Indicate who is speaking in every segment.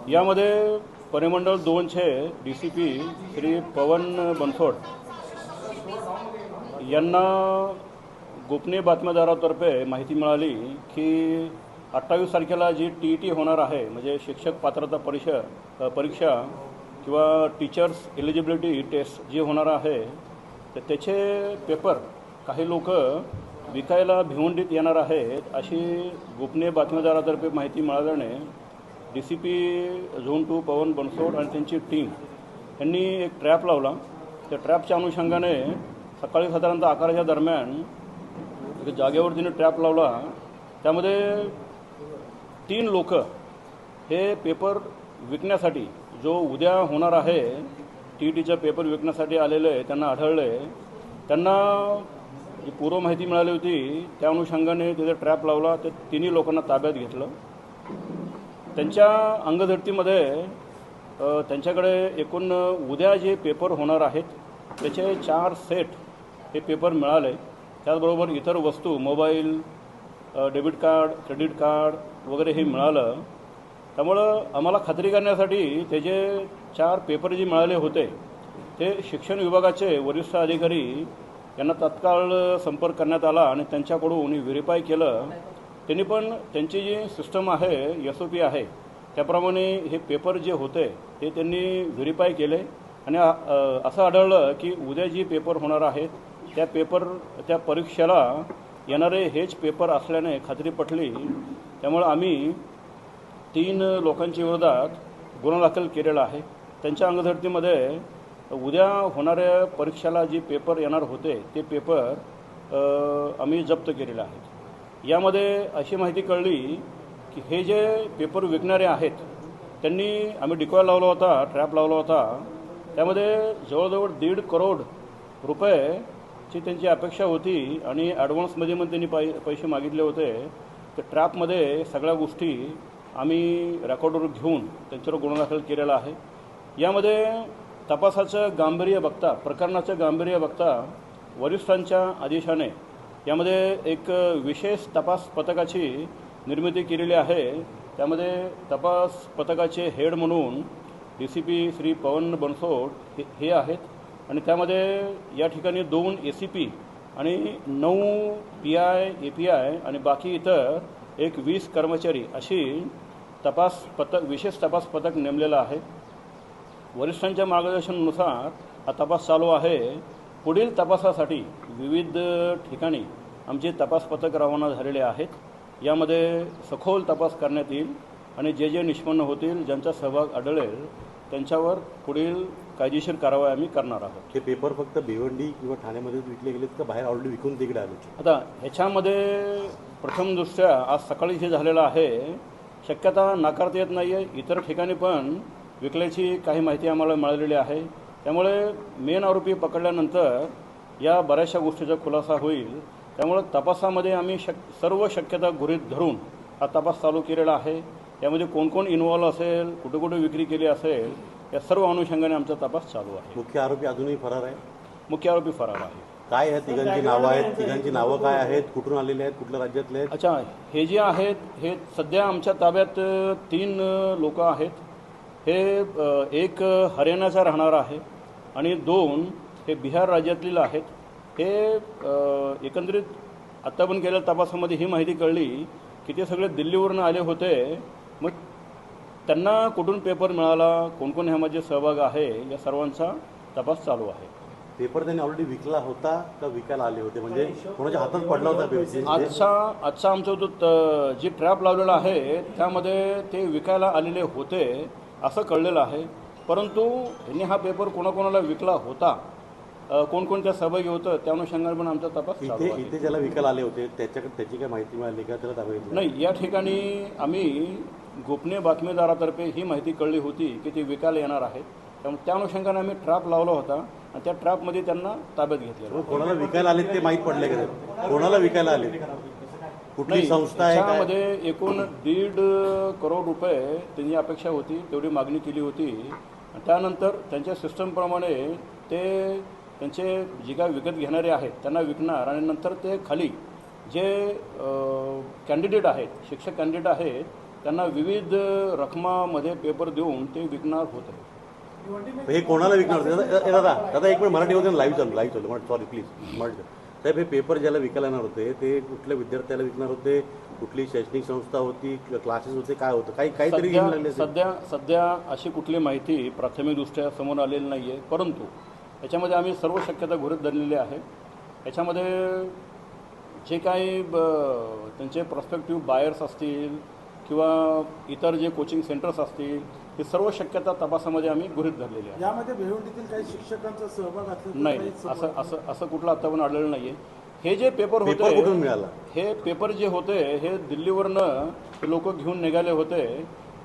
Speaker 1: यामध्ये परिमंडळ 2चे DCP श्री पवन बनसोड यांना गोपनीय बातमीदारातर्फे माहिती मिळाली की 28 तारखेला जी TET होणार आहे, म्हणजे शिक्षक पात्रता परीक्षा किंवा टीचर्स एलिजिबिलिटी टेस्ट जी होणार आहे, तर त्याचे पेपर काही लोक विकायला भिवंडीत येणार आहेत अशी गोपनीय बातमीदारातर्फे माहिती मिळाल्याने DCP झोन 2 पवन बनसोड आणि त्यांची टीम यांनी एक ट्रॅप लावला। त्या ट्रॅपच्या अनुषंगाने सकाळी साधारणतः 11च्या दरम्यान एक जागेवर तिने ट्रॅप लावला। त्यामध्ये 3 लोक हे पेपर विकण्यासाठी, जो उद्या होणार आहे TETचा पेपर विकण्यासाठी आलेले त्यांना आढळले। त्यांना जी पूर्व माहिती मिळाली होती त्या अनुषंगाने तिथे ट्रॅप लावला। ते 3 लोकांना ताब्यात घेतलं। त्यांच्या अंगझडतीमध्ये त्यांच्याकडे एकूण उद्या जे पेपर होणार आहेत त्याचे 4 सेट हे पेपर मिळाले। त्याचबरोबर इतर वस्तू, mobile, debit card, credit card वगैरे हे मिळालं। त्यामुळं आम्हाला खात्री करण्यासाठी ते जे 4 पेपर जे मिळाले होते ते शिक्षण विभागाचे वरिष्ठ अधिकारी यांना तत्काळ संपर्क करण्यात आला आणि त्यांच्याकडून व्हेरीफाय केलं। त्यांनी पण त्यांची जी सिस्टम आहे, SOP आहे, त्याप्रमाणे हे पेपर जे होते ते त्यांनी व्हेरीफाय केले आणि असं आढळलं की उद्या जी पेपर होणार आहेत त्या परीक्षेला येणारे हेच पेपर असल्याने खात्री पटली। त्यामुळे आम्ही 3 लोकांच्या विरोधात गुन्हा दाखल केलेला आहे। त्यांच्या अंगझडतीमध्ये उद्या होणाऱ्या परीक्षेला जे पेपर येणार होते ते पेपर आम्ही जप्त केलेले आहेत। यामध्ये अशी माहिती कळली की हे जे पेपर विकणारे आहेत त्यांनी आम्ही डिकॉय लावला होता, ट्रॅप लावला होता। त्यामध्ये जवळजवळ 1.5 करोड रुपयेची त्यांची अपेक्षा होती आणि ॲडव्हान्समध्ये पण त्यांनी पैसे मागितले होते। तर ट्रॅपमध्ये सगळ्या गोष्टी आम्ही रेकॉर्डवर घेऊन त्यांच्यावर गुन्हा दाखल केलेला आहे। यामध्ये तपासाचं गांभीर्य बघता, प्रकरणाचं गांभीर्य बघता वरिष्ठांच्या आदेशाने यामध्ये एक विशेष तपास पथकाची निर्मिती केलेली आहे। त्यामध्ये तपास पथकाचे हेड म्हणून DCP श्री पवन बनसोड हे आहेत आणि त्यामध्ये या ठिकाणी 2 ACP आणि 9 PI, API आणि बाकी इतर एक 20 कर्मचारी अशी विशेष तपास पथक नेमलेलं आहे। वरिष्ठांच्या मार्गदर्शनानुसार हा तपास चालू आहे। पुढील तपासासाठी विविध ठिकाणी आमचे तपास पथक रवाना झालेले आहेत। यामध्ये सखोल तपास करण्यात येईल आणि जे निष्पन्न होतील, ज्यांचा सहभाग आढळेल त्यांच्यावर पुढील कायदेशीर कारवाई आम्ही करणार आहोत।
Speaker 2: हे पेपर फक्त भिवंडी किंवा ठाण्यामध्येच विकले गेलेत का बाहेर ऑलरेडी विकून तिकडे आले?
Speaker 1: आता ह्याच्यामध्ये प्रथमदृष्ट्या आज सकाळी हे झालेलं आहे, शक्यता नाकारता येत नाही आहे। इतर ठिकाणी पण विकल्याची काही माहिती आम्हाला मिळालेली आहे। त्यामुळे मेन आरोपी पकडल्यानंतर या बऱ्याचशा गोष्टीचा खुलासा होईल। त्यामुळे तपासामध्ये आम्ही सर्व शक्यता गृहीत धरून हा तपास चालू केलेला आहे। यामध्ये कोण इन्व्हॉल्व असेल, कुठे विक्री केली असेल, या सर्व अनुषंगाने आमचा तपास चालू आहे।
Speaker 2: मुख्य आरोपी अजूनही फरार आहे?
Speaker 1: मुख्य आरोपी फरार आहे।
Speaker 2: काय आहे तिघांची नावं आहेत? तिघांची नावं काय आहेत? कुठून आलेले आहेत? कुठल्या राज्यातले आहेत?
Speaker 1: अच्छा, हे जे आहेत हे सध्या आमच्या ताब्यात 3 लोक आहेत। हे एक हरियाणाचा राहणार आहे आणि 2 हे बिहार राज्यातील आहेत। हे एकंदरीत आत्ता पण केलेल्या तपासामध्ये ही माहिती कळली की ते सगळे दिल्लीवरून आले होते। मग त्यांना कुठून पेपर मिळाला, कोण ह्यामध्ये सहभाग आहे, या सर्वांचा तपास चालू आहे।
Speaker 2: पेपर त्यांनी ऑलरेडी विकला होता का विकायला आले होते? म्हणजे कोणाच्या हातात पडला होता?
Speaker 1: आजचा आमचा जो जी ट्रॅप लावलेला आहे त्यामध्ये ते विकायला आलेले होते असं कळलेलं आहे। परंतु यांनी हा पेपर कोणाकोणाला विकला होता, कोणत्या सहभागी होतं, त्या अनुषंगाने पण आमचा तपास चालू आहे।
Speaker 2: इथे ज्याला विकायला आले होते त्याची काय माहिती मिळाली का? त्याला ताब्यात घेतलं?
Speaker 1: नाही, या ठिकाणी आम्ही गोपनीय बातमीदारातर्फे ही माहिती कळली होती की ते विकायला येणार आहेत। त्यामुळे त्या अनुषंगाने आम्ही ट्रॅप लावला होता आणि त्या ट्रॅपमध्ये त्यांना ताब्यात घेतलं।
Speaker 2: कोणाला विकायला आले ते माहीत पडले का? कोणाला विकायला आले? कुठली संस्था आहे?
Speaker 1: त्यामध्ये एकूण 1.5 करोड रुपये त्यांची अपेक्षा होती, तेवढी मागणी केली होती। त्यानंतर त्यांच्या सिस्टमप्रमाणे ते त्यांचे जे काय विकत घेणारे आहेत त्यांना विकणार आणि नंतर ते खाली जे कॅन्डिडेट आहेत, शिक्षक कॅन्डिडेट आहेत, त्यांना विविध रकमामध्ये पेपर देऊन ते विकणार होते.
Speaker 2: हे कोणाला विकणार होते? दादा दादा एक मिनिट मराठीमध्ये लाईव्ह चालू सॉरी प्लीज साहेब, हे पेपर ज्याला विकायला येणार होते ते कुठल्या विद्यार्थ्याला विकणार होते? कुठली शैक्षणिक संस्था होती, क्लासेस होते, काय होतं? काहीतरी घेऊन लागले असेल.
Speaker 1: सध्या अशी कुठली माहिती प्राथमिकदृष्ट्या समोर आलेली नाही आहे, परंतु याच्यामध्ये आम्ही सर्व शक्यता गृहीत धरलेली आहे. याच्यामध्ये जे काही त्यांचे प्रॉस्पेक्टिव्ह बायर्स असतील किंवा इतर जे कोचिंग सेंटर्स असतील, हे सर्व शक्यता तपासामध्ये आम्ही गृहीत धरलेली आहे.
Speaker 3: यामध्ये भिवंडीतील काही शिक्षकांचा सहभाग असला
Speaker 1: नाही, असं कुठलं आतापर्यंत आढळलं नाही आहे. हे जे पेपर
Speaker 2: पेपर कुठून
Speaker 1: होते,
Speaker 2: मिळाला?
Speaker 1: हे पेपर जे होते हे दिल्लीवरनं लोक घेऊन निघाले होते.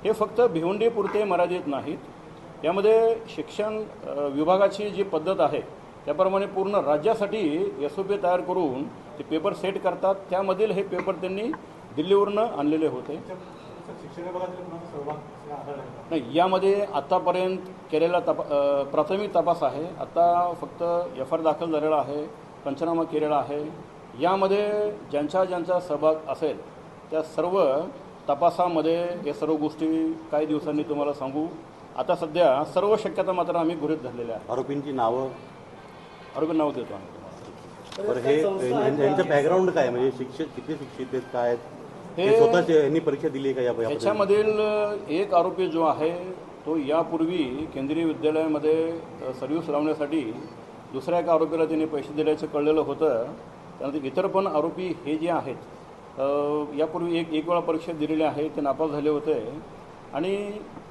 Speaker 1: हे फक्त भिवंडीपुरते मर्यादित नाहीत. यामध्ये शिक्षण विभागाची जी पद्धत आहे त्याप्रमाणे पूर्ण राज्यासाठी SOP तयार करून ते पेपर सेट करतात. त्यामधील हे पेपर त्यांनी दिल्लीवरनं आणलेले होते. नाही, यामध्ये आत्तापर्यंत केलेला प्राथमिक तपास आहे. आता फक्त FIR दाखल झालेला आहे, पंचनामा केलेला आहे. यामध्ये ज्यांचा सहभाग असेल त्या सर्व तपासामध्ये या सर्व गोष्टी काही दिवसांनी तुम्हाला सांगू. आता सध्या सर्व शक्यता मात्र आम्ही गृहीत धरलेल्या आहे.
Speaker 2: आरोपींची नावं
Speaker 1: नाव देतो आम्ही.
Speaker 2: बरं, हे यांचं बॅकग्राऊंड काय, म्हणजे शिक्षक किती शिक्षित आहेत, काय आहेत? हे स्वतःच यांनी परीक्षा दिली का?
Speaker 1: याच्यामधील एक आरोपी जो आहे तो यापूर्वी केंद्रीय विद्यालयामध्ये सर्व्हिस लावण्यासाठी दुसऱ्या एका आरोपीला त्यांनी पैसे दिल्याचं कळलेलं होतं. त्यानंतर इतर पण आरोपी हे जे आहेत यापूर्वी एक वेळा परीक्षा दिलेली आहे, ते नापास झाले होते. आणि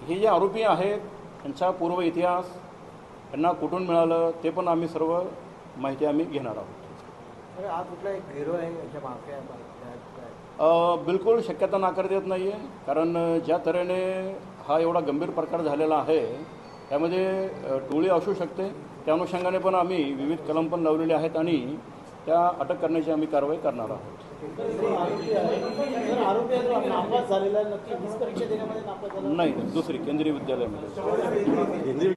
Speaker 1: हे जे आरोपी आहेत त्यांचा पूर्व इतिहास, त्यांना कुठून मिळालं ते पण आम्ही सर्व माहिती आम्ही घेणार आहोत.
Speaker 3: हा कुठला एक गिरो आहे याच्या मागे?
Speaker 1: बिलकुल शक्यता नाकारता येत नाही आहे, कारण ज्या तऱ्हेने हा एवढा गंभीर प्रकार झालेला आहे त्यामध्ये टोळी असू शकते. त्या अनुषंगाने पण आम्ही विविध कलम पण लावलेले आहेत आणि त्या अटक करण्याची आम्ही कारवाई करणार आहोत. नाही, दुसरी केंद्रीय विद्यालयामध्ये.